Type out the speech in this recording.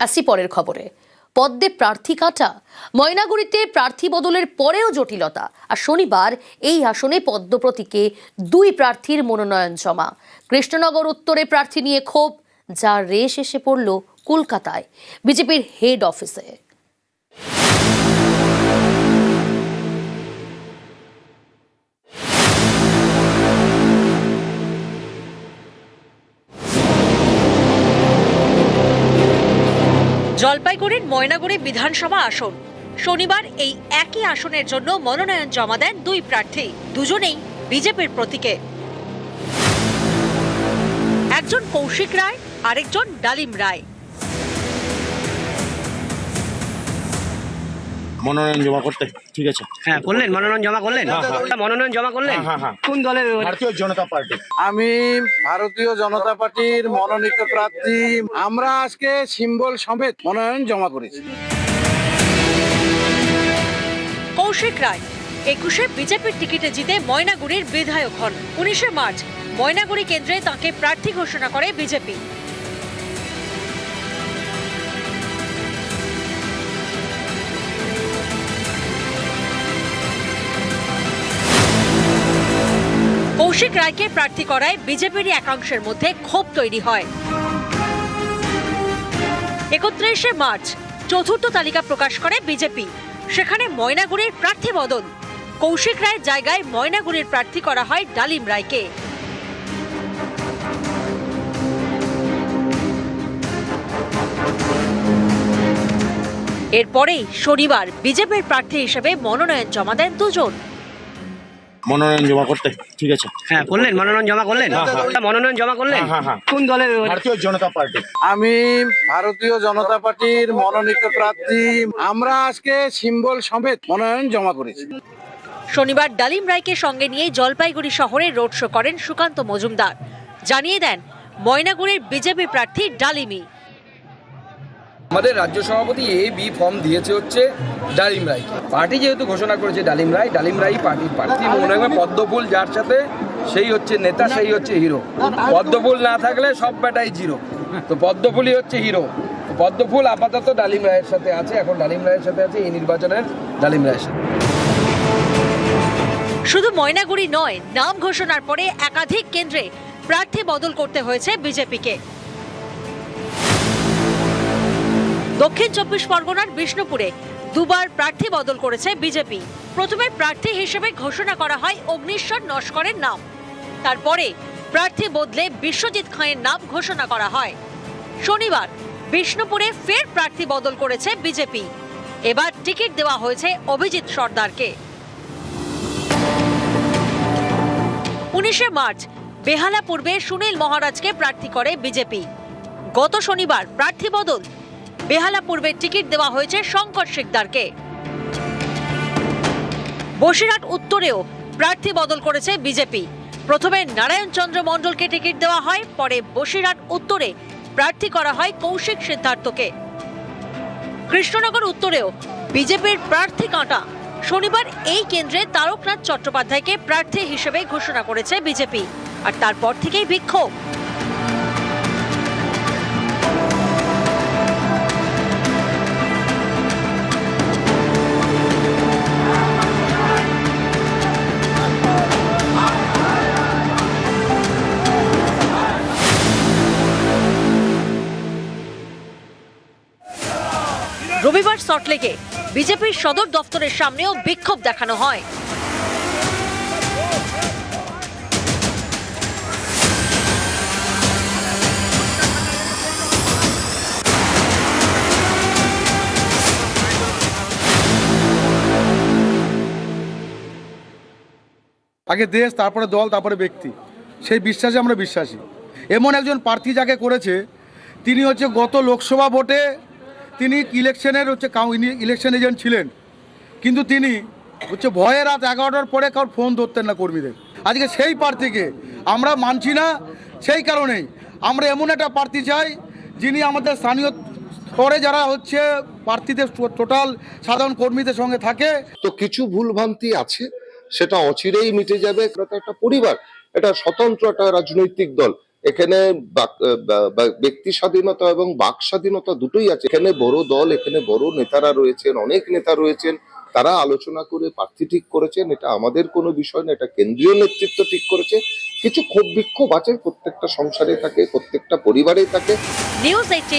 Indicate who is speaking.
Speaker 1: আসি পরের খবরে। পদ্মে প্রার্থী কাটা, ময়নাগুড়িতে প্রার্থী বদলের পরেও জটিলতা। আর শনিবার এই আসনে পদ্ম প্রতীকে 2 প্রার্থীর মনোনয়ন জমা। কৃষ্ণনগর উত্তরে প্রার্থী নিয়ে ক্ষোভ, যার রেশ এসে পড়ল কলকাতায় বিজেপির হেড অফিসে। জলপাইগুড়ির ময়নাগুড়ি বিধানসভা আসন। শনিবার এই একই আসনের জন্য মনোনয়ন জমা দেন 2 প্রার্থী, দুজনেই বিজেপির প্রতীকে। একজন কৌশিক রায়, আরেকজন ডালিম রায়।
Speaker 2: মনোনয়ন জমা করতে ঠিক আছে?
Speaker 3: হ্যাঁ করলেন, মনোনয়ন জমা করলেন। মনোনয়ন জমা করলেন কোন দলের?
Speaker 2: ভারতীয় জনতা পার্টি।
Speaker 4: আমি ভারতীয় জনতা পার্টির মনোনীত প্রার্থী। আমরা আজকে সিম্বল সমেত মনোনয়ন জমা করেছি।
Speaker 1: কৌশিক রায় 21-এ বিজেপির টিকিটে জিতে ময়নাগুড়ির বিধায়ক হন। 19শে মার্চ ময়নাগুড়ি কেন্দ্রে তাঁকে প্রার্থী ঘোষণা করে বিজেপি। কৌশিক রায়কে প্রার্থী করায় বিজেপির একাংশের মধ্যে ক্ষোভ তৈরি হয়। 31শে মার্চ চতুর্থ তালিকা প্রকাশ করে বিজেপি। সেখানে ময়নাগুড়ির প্রার্থী বদল। কৌশিক রায়ের জায়গায় ময়নাগুড়ির প্রার্থী করা হয় ডালিম রায়কে। এরপরেই শনিবার বিজেপির প্রার্থী হিসেবে মনোনয়ন জমা দেন দুজন।
Speaker 2: মনোনয়ন জমা করতে ঠিক আছে?
Speaker 3: হ্যাঁ করলেন, মনোনয়ন জমা করলেন। মনোনয়ন জমা করলেন কোন দলের?
Speaker 2: ভারতীয় জনতা পার্টি।
Speaker 4: আমি ভারতীয় জনতা পার্টির মনোনীত প্রার্থী। আমরা আজকে সিম্বল সমেত মনোনয়ন জমা করেছি।
Speaker 1: শনিবার ডালিম রায়কে সঙ্গে নিয়ে জলপাইগুড়ি শহরে রোড শো করেন সুকান্ত মজুমদার। জানিয়ে দেন ময়নাগুড়ির বিজেপি প্রার্থী ডালিমি।
Speaker 5: আমাদের রাজ্য সভাপতি বি ফর্ম দিয়েছে হচ্ছে ডালিম রায়। পার্টি যেহেতু ঘোষণা করেছে ডালিম রায় পার্টির প্রার্থী। মনে হয় পদ্মফুল যার সাথে সেই হচ্ছে নেতা, সেই হচ্ছে হিরো। পদ্মফুল না থাকলে সব ব্যাটাই জিরো। তো পদ্মফুলই হচ্ছে হিরো। পদ্মফুল আপাতত ডালিম রায়ের সাথে আছে। এখন ডালিম রায়ের সাথে আছে এই নির্বাচনের ডালিম রায়ের সাথে।
Speaker 1: শুধু ময়নাগুড়ি নয়, নাম ঘোষণার পরে একাধিক কেন্দ্রে প্রার্থী বদল করতে হয়েছে বিজেপিকে। দক্ষিণ 24 পরগনার বিষ্ণুপুরে 2বার প্রার্থী বদল করেছে বিজেপি। প্রথমে প্রার্থী হিসেবে ঘোষণা করা হয় অগ্নিশ্বর নস্করের নাম। তারপরে প্রার্থী বদলে বিশ্বজিৎ খাঁয়ের নাম ঘোষণা করা হয়। শনিবার বিষ্ণুপুরে ফের প্রার্থী বদল করেছে বিজেপি। এবার টিকিট দেওয়া হয়েছে অভিজিৎ সর্দারকে। 19শে মার্চ বেহালা পূর্বে সুনীল মহারাজকে প্রার্থী করে বিজেপি। গত শনিবার প্রার্থী বদল। বেহালা পূর্বের টিকিট দেওয়া হয়েছে শঙ্কর শিকদারকে। বসিরহাট উত্তরেও প্রার্থী বদল করেছে বিজেপি। প্রথমে নারায়ণ চন্দ্র মণ্ডলকে টিকিট দেওয়া হয়, পরে বসিরহাট উত্তরে প্রার্থী করা হয় কৌশিক সিদ্ধার্থকে। কৃষ্ণনগর উত্তরেও বিজেপির প্রার্থী কাঁটা। শনিবার এই কেন্দ্রে তারকনাথ চট্টোপাধ্যায়কে প্রার্থী হিসেবে ঘোষণা করেছে বিজেপি। আর তারপর থেকেই বিক্ষোভ। রবিবার সল্টলেকে বিজেপির সদর দফতরের সামনেও বিক্ষোভ দেখানো হয়।
Speaker 6: আগে দেশ, তারপরে দল, তারপরে ব্যক্তি, সেই বিশ্বাসে আমরা বিশ্বাসী। এমন একজন প্রার্থী যাকে করেছে, তিনি হচ্ছে গত লোকসভা ভোটে তিনি ইলেকশনের ইলেকশন এজেন্ট ছিলেন, কিন্তু তিনি হচ্ছে ভয়ে রাত 11টার পরে কারোর ফোন ধরতেন না কর্মীদের। আজকে সেই প্রার্থীকে আমরা মানছি না। সেই কারণেই আমরা এমন একটা প্রার্থী চাই যিনি আমাদের স্থানীয় স্তরে যারা হচ্ছে প্রার্থীদের টোটাল সাধারণ কর্মীদের সঙ্গে থাকে।
Speaker 7: তো কিছু ভুলভ্রান্তি আছে, সেটা অচিরেই মিটে যাবে। এটা একটা পরিবার, এটা স্বতন্ত্র একটা রাজনৈতিক দল। এখানে ব্যক্তি স্বাধীনতা এবং বাক স্বাধীনতা দুটোই আছে। এখানে বড় দল, এখানে বড় নেতারা রয়েছেন, অনেক নেতা রয়েছেন, তারা আলোচনা করে প্রার্থী ঠিক করেছেন। এটা আমাদের কোনো বিষয় না, এটা কেন্দ্রীয় নেতৃত্ব ঠিক করেছে। কিছু ক্ষোভ বিক্ষোভ আছে, প্রত্যেকটা সংসারে থাকে, প্রত্যেকটা পরিবারে থাকে।
Speaker 1: নিউজ 18